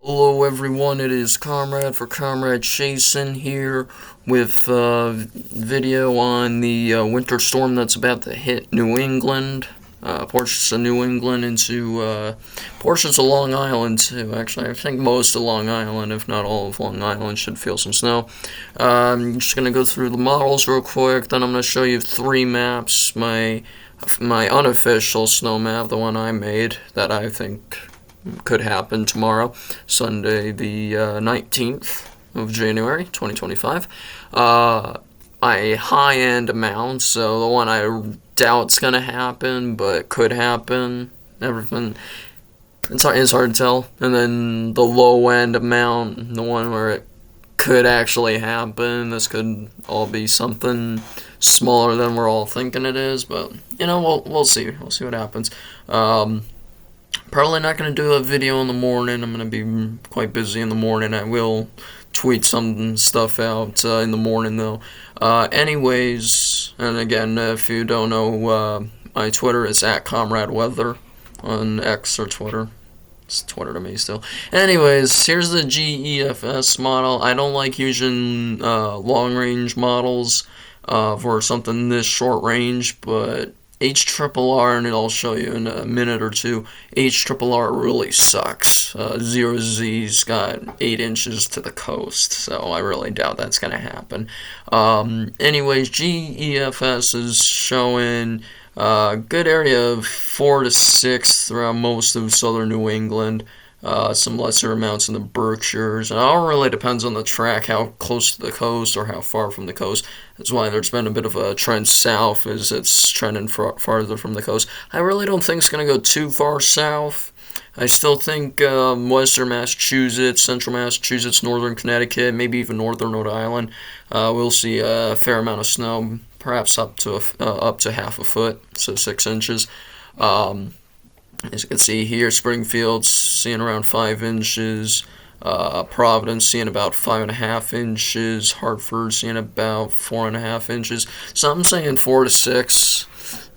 Hello everyone, it is Comrade for Comrade Chasin here with video on the winter storm that's about to hit New England, portions of New England into portions of Long Island too. Actually, I think most of Long Island, if not all of Long Island, should feel some snow. I'm just going to go through the models real quick, then I'm going to show you three maps. My unofficial snow map, the one I made, that I think could happen tomorrow, Sunday the 19th of January 2025. A high-end amount, so the one I doubt's gonna happen, but could happen. Everything, it's hard to tell. And then the low-end amount, the one where it could actually happen. This could all be something smaller than we're all thinking it is, but we'll see. We'll see what happens. Probably not going to do a video in the morning. I'm going to be quite busy in the morning. I will tweet some stuff out in the morning, though. Anyways, and again, if you don't know, my Twitter is @ComradeWeather on X or Twitter. It's Twitter to me still. Anyways, here's the GEFS model. I don't like using long-range models for something this short range, but HRRR, and I'll show you in a minute or two, HRRR really sucks. 0Z's got 8 inches to the coast, so I really doubt that's going to happen. Anyways, GEFS is showing a good area of 4 to 6 throughout most of southern New England. Some lesser amounts in the Berkshires. And it all really depends on the track, how close to the coast or how far from the coast. That's why there's been a bit of a trend south as it's trending farther from the coast. I really don't think it's going to go too far south. I still think western Massachusetts, central Massachusetts, northern Connecticut, maybe even northern Rhode Island, we'll see a fair amount of snow, perhaps up to half a foot, so 6 inches. As you can see here, Springfield's seeing around 5 inches, Providence seeing about 5.5 inches, Hartford seeing about 4.5 inches. So I'm saying 4 to 6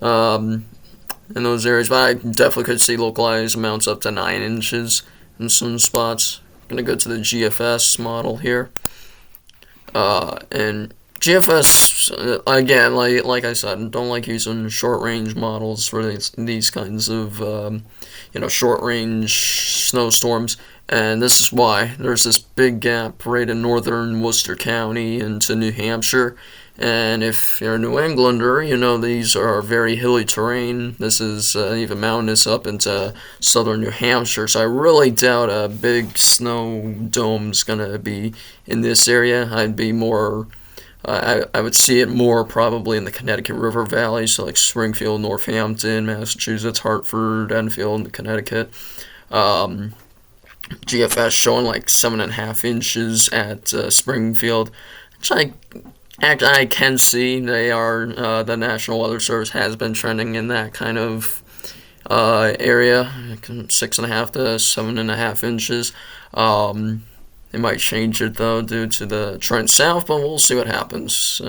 in those areas, but I definitely could see localized amounts up to 9 inches in some spots. I'm going to go to the GFS model here, and GFS, again, like I said, don't like using short-range models for these kinds of, short-range snowstorms, and this is why. There's this big gap right in northern Worcester County into New Hampshire, and if you're a New Englander, these are very hilly terrain. This is even mountainous up into southern New Hampshire, so I really doubt a big snow dome's going to be in this area. I'd be more... I would see it more probably in the Connecticut River Valley, so like Springfield, Northampton, Massachusetts, Hartford, Enfield, Connecticut. GFS showing like 7.5 inches at Springfield, which I can see. They are the National Weather Service has been trending in that kind of area, 6.5 to 7.5 inches. They might change it, though, due to the trend south, but we'll see what happens.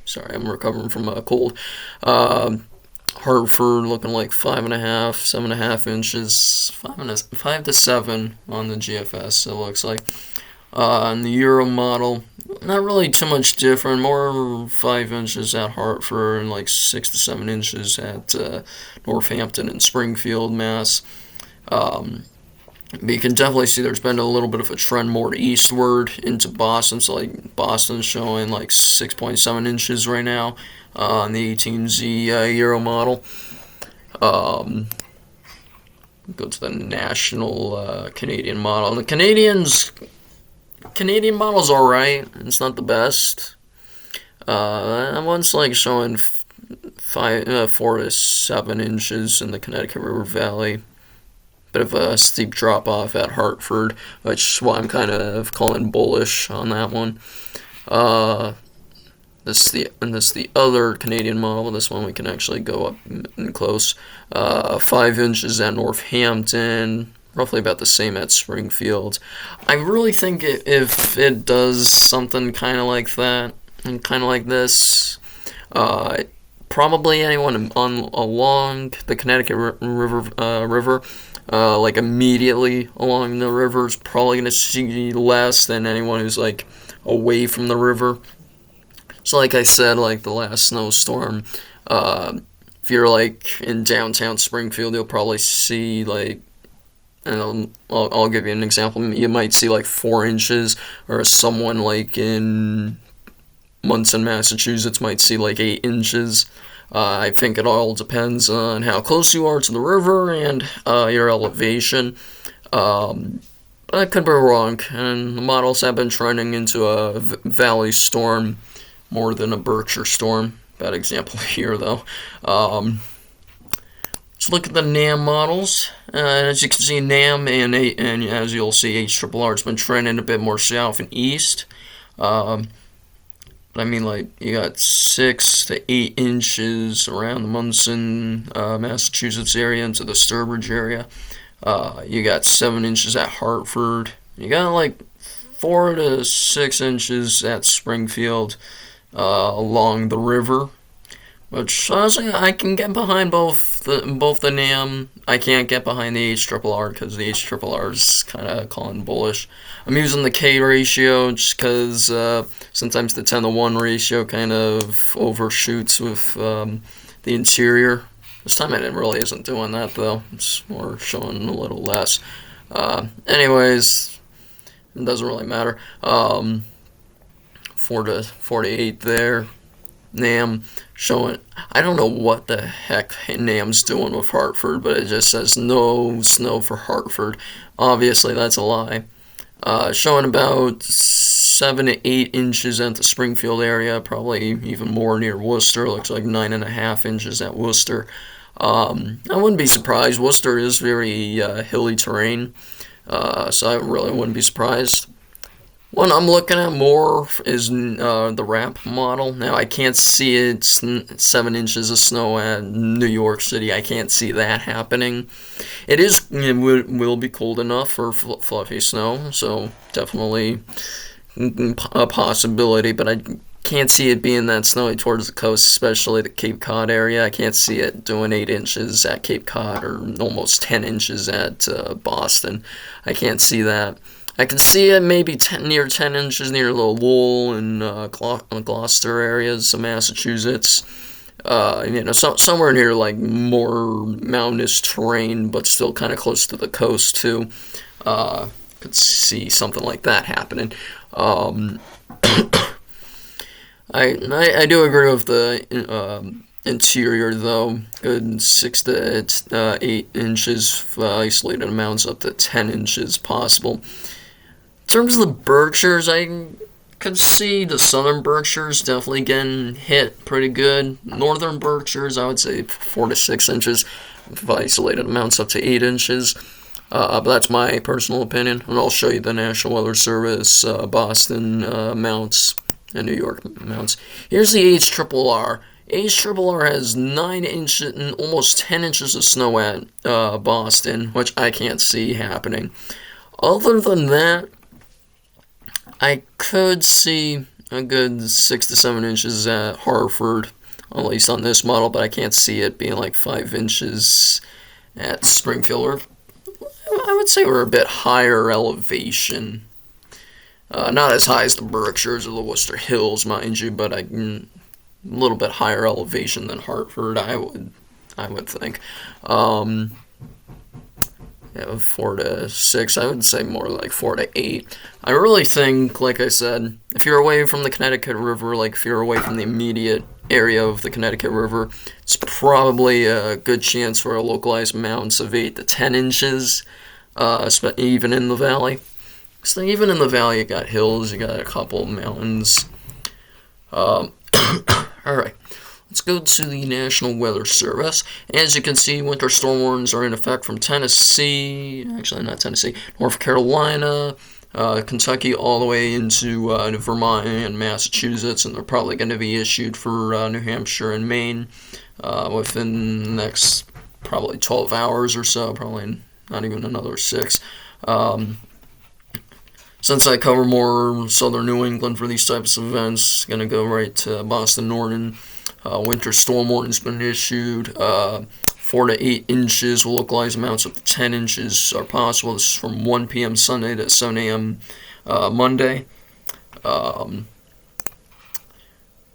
Sorry, I'm recovering from a cold. Hartford looking like 5.5, 7.5 inches, 5 to 7 on the GFS, it looks like. On the Euro model, not really too much different, more 5 inches at Hartford and like 6 to 7 inches at Northampton and Springfield, Mass. But you can definitely see there's been a little bit of a trend more eastward into Boston. So like Boston's showing like 6.7 inches right now on the 18Z Euro model. Go to the national Canadian model. The Canadian model's alright. It's not the best. One's like showing 4 to 7 inches in the Connecticut River Valley. Bit of a steep drop off at Hartford, which is why I'm kind of calling bullish on that one. This is the other Canadian model. This one we can actually go up and close. 5 inches at Northampton, roughly about the same at Springfield. I really think if it does something kind of like that and kind of like this, probably anyone along the Connecticut River like immediately along the river is probably going to see less than anyone who's like away from the river. So like I said, like the last snowstorm, if you're like in downtown Springfield, you'll probably see like, and I'll give you an example. You might see like 4 inches, or someone like in Munson, Massachusetts might see like 8 inches. I think it all depends on how close you are to the river and your elevation. But I could be wrong, and the models have been trending into a valley storm more than a Berkshire storm. Bad example here, though. Let's look at the NAM models. As you can see, NAM and as you'll see, HRRR has been trending a bit more south and east. But I mean, like, you got 6 to 8 inches around the Munson, Massachusetts area into the Sturbridge area. You got 7 inches at Hartford. You got like 4 to 6 inches at Springfield along the river. Which honestly, I can get behind both the NAM. I can't get behind the HRRR because the HRRR is kind of calling bullish. I'm using the K ratio just because sometimes the 10-to-1 ratio kind of overshoots with the interior. This time it really isn't doing that though. It's more showing a little less. Anyways, it doesn't really matter. 4 to 8 there. NAM showing, I don't know what the heck NAM's doing with Hartford, but it just says no snow for Hartford. Obviously, that's a lie. Showing about 7 to 8 inches at the Springfield area, probably even more near Worcester. Looks like 9.5 inches at Worcester. I wouldn't be surprised. Worcester is very hilly terrain, so I really wouldn't be surprised. One I'm looking at more is the WRAP model. Now, I can't see it 7 inches of snow at New York City. I can't see that happening. It will be cold enough for fluffy snow, so definitely a possibility, but I can't see it being that snowy towards the coast, especially the Cape Cod area. I can't see it doing 8 inches at Cape Cod or almost 10 inches at Boston. I can't see that. I can see it maybe near 10 inches near the Lowell and Gloucester areas of Massachusetts. Somewhere near like more mountainous terrain, but still kind of close to the coast too. Could see something like that happening. I do agree with the interior though. Good 6 to 8 inches isolated amounts up to 10 inches possible. In terms of the Berkshires, I could see the southern Berkshires definitely getting hit pretty good. Northern Berkshires, I would say 4 to 6 inches. Isolated amounts up to 8 inches. But that's my personal opinion. And I'll show you the National Weather Service Boston amounts and New York amounts. Here's the HRRR. HRRR has 9 inches and almost 10 inches of snow at Boston, which I can't see happening. Other than that, I could see a good 6 to 7 inches at Hartford, at least on this model, but I can't see it being like 5 inches at Springfield. I would say we're a bit higher elevation. Not as high as the Berkshires or the Worcester Hills, mind you, but a little bit higher elevation than Hartford, I would think. 4 to 6, I would say more like 4 to 8. I really think, like I said, if you're away from the Connecticut River, like if you're away from the immediate area of the Connecticut River, it's probably a good chance for a localized amounts of 8 to 10 inches, even in the valley. So even in the valley, you got hills, you got a couple of mountains. All right. Let's go to the National Weather Service. As you can see, winter storm warnings are in effect from Tennessee, actually not Tennessee, North Carolina, Kentucky, all the way into Vermont and Massachusetts, and they're probably going to be issued for New Hampshire and Maine within the next probably 12 hours or so, probably not even another 6. Since I cover more southern New England for these types of events, going to go right to Boston, Norton. Winter storm warning's been issued 4 to 8 inches with localized amounts of 10 inches are possible. This is from 1 p.m. Sunday to 7 a.m. Monday.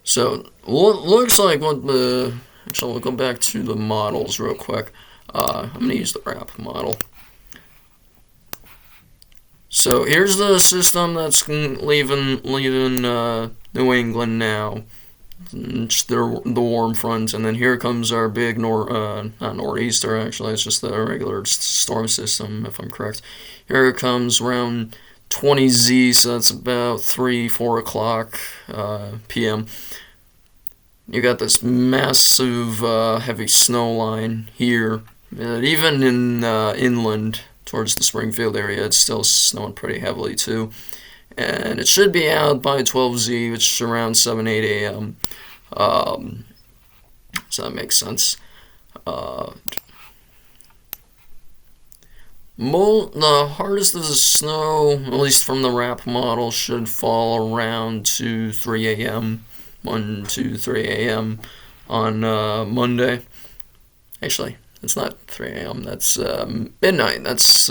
So looks like what the... Actually, we'll go back to the models real quick. I'm going to use the wrap model. So here's the system that's leaving New England now. It's the warm front, and then here comes our big not nor'easter, actually, it's just the regular storm system, if I'm correct. Here it comes around 20Z, so that's about 4 o'clock p.m. You got this massive heavy snow line here. Even in inland towards the Springfield area, it's still snowing pretty heavily too. And it should be out by 12Z, which is around 7, 8 a.m. So that makes sense. The hardest of the snow, at least from the wrap model, should fall around to 3 a.m. 1, 2, 3 a.m. on Monday. Actually, it's not 3 a.m. That's midnight. That's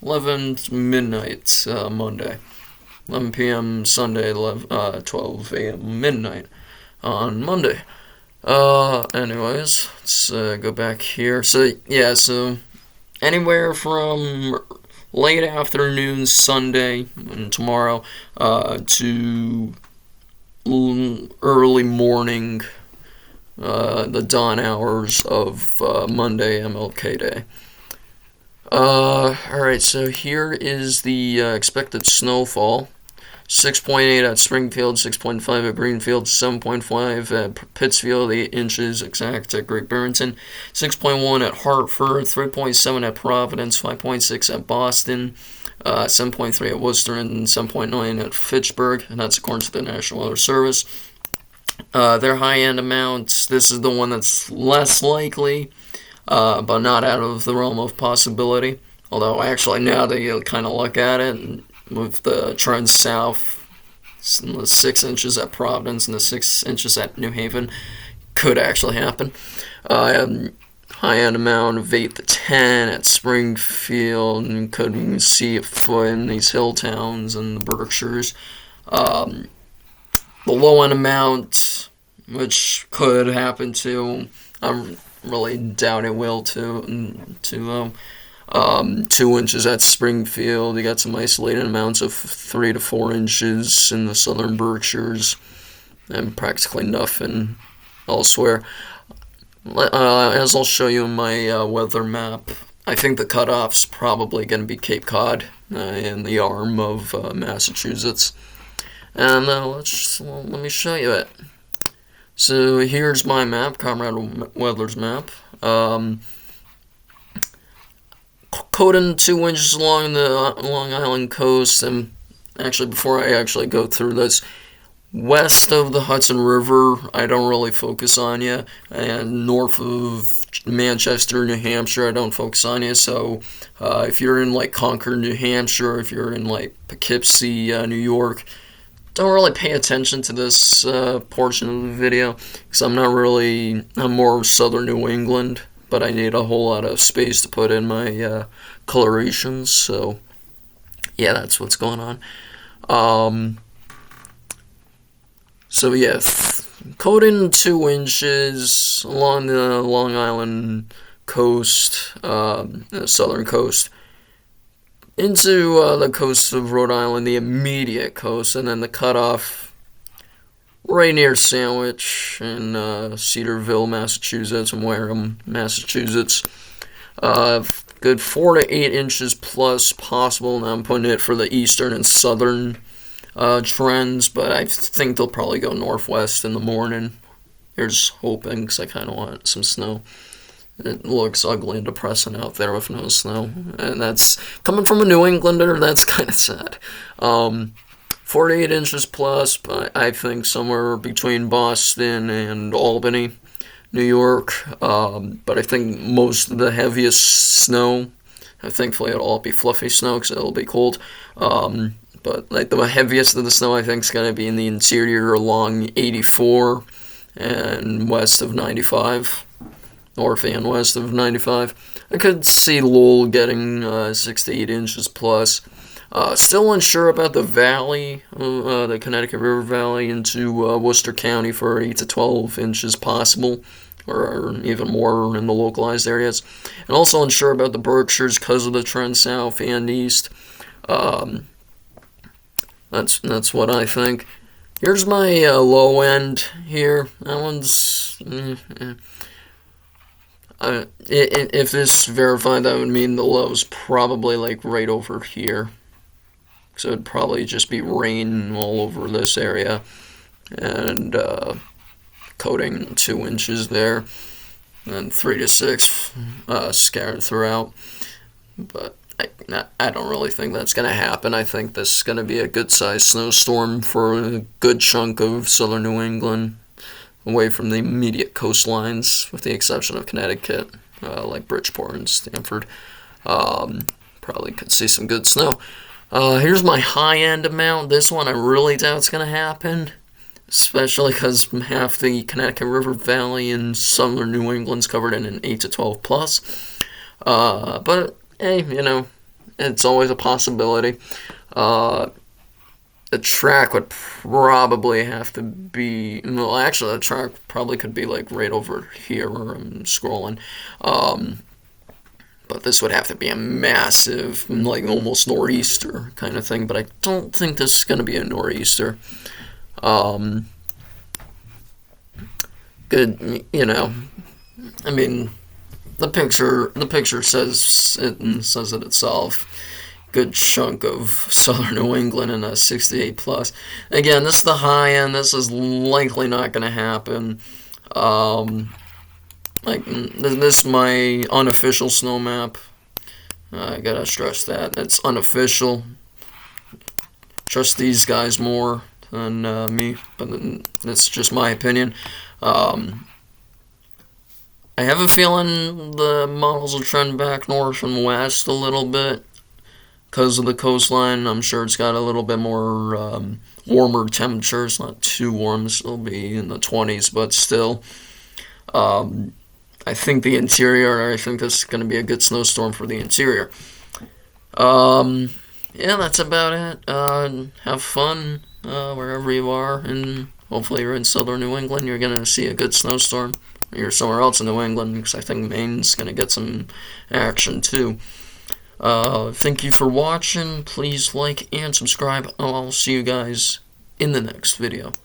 11 midnight Monday. 11 p.m. Sunday, 12 a.m. midnight on Monday. Anyways, let's go back here. So, yeah, so anywhere from late afternoon Sunday and tomorrow to early morning, the dawn hours of Monday, MLK Day. Alright, so here is the expected snowfall. 6.8 at Springfield, 6.5 at Greenfield, 7.5 at Pittsfield, 8 inches exact at Great Barrington, 6.1 at Hartford, 3.7 at Providence, 5.6 at Boston, 7.3 at Worcester, and 7.9 at Fitchburg, and that's according to the National Weather Service. Their high-end amounts, this is the one that's less likely, but not out of the realm of possibility. Although, actually, now that you kind of look at it, with the trend south, the 6 inches at Providence and the 6 inches at New Haven, could actually happen. High-end amount of 8 to 10 at Springfield, and could see a foot in these hill towns and the Berkshires. The low-end amount, which could happen too, I really doubt it will too though. 2 inches at Springfield. You got some isolated amounts of 3 to 4 inches in the southern Berkshires, and practically nothing elsewhere. As I'll show you in my weather map, I think the cutoff's probably going to be Cape Cod in the arm of Massachusetts. And let me show you it. So here's my map, Comrade Weather's map. Coding 2 inches along the Long Island coast, and actually before I actually go through this, west of the Hudson River I don't really focus on yet, and north of Manchester, New Hampshire I don't focus on yet. So if you're in like Concord, New Hampshire, if you're in like Poughkeepsie, New York, don't really pay attention to this portion of the video, because I'm more southern New England, but I need a whole lot of space to put in my colorations, so yeah, that's what's going on. So yeah, coding 2 inches along the Long Island coast, the southern coast, into the coast of Rhode Island, the immediate coast, and then the cutoff right near Sandwich in Cedarville, Massachusetts, and Wareham, Massachusetts. Good 4 to 8 inches plus possible, and I'm putting it for the eastern and southern trends, but I think they'll probably go northwest in the morning. Here's hoping, because I kind of want some snow. It looks ugly and depressing out there with no snow, and that's coming from a New Englander. That's kind of sad. 4 to 8 inches plus, but I think somewhere between Boston and Albany, New York. But I think most of the heaviest snow, thankfully it'll all be fluffy snow because it'll be cold. But like the heaviest of the snow, I think is going to be in the interior along 84 and west of 95. north and west of 95. I could see Lowell getting 6 to 8 inches plus. Still unsure about the valley, the Connecticut River Valley into Worcester County for 8 to 12 inches possible, or even more in the localized areas. And also unsure about the Berkshires because of the trend south and east. That's what I think. Here's my low end here. That one's... if this verified, that would mean the low's probably like right over here. So it'd probably just be rain all over this area. And coating 2 inches there. And 3 to 6 scattered throughout. But I don't really think that's going to happen. I think this is going to be a good-sized snowstorm for a good chunk of southern New England, away from the immediate coastlines, with the exception of Connecticut, like Bridgeport and Stamford. Probably could see some good snow. Here's my high-end amount. This one I really doubt it's going to happen, especially because half the Connecticut River Valley in southern New England's covered in an 8 to 12 plus. But hey, it's always a possibility. The track would probably have to be... Well, actually, the track probably could be, like, right over here where I'm scrolling. But this would have to be a massive, like, almost nor'easter kind of thing. But I don't think this is going to be a nor'easter. Good, I mean... The picture says it itself. Good chunk of southern New England in a 68 plus. Again, this is the high end. This is likely not going to happen. This is my unofficial snow map. I gotta stress that it's unofficial. Trust these guys more than me, but that's just my opinion. I have a feeling the models will trend back north and west a little bit because of the coastline. I'm sure it's got a little bit more warmer temperatures, not too warm. It'll be in the 20s, but still. I think the interior, I think this is going to be a good snowstorm for the interior. Yeah, that's about it. Have fun wherever you are, and hopefully you're in southern New England. You're going to see a good snowstorm. You're somewhere else in New England, because I think Maine's going to get some action too. Thank you for watching. Please like and subscribe. I'll see you guys in the next video.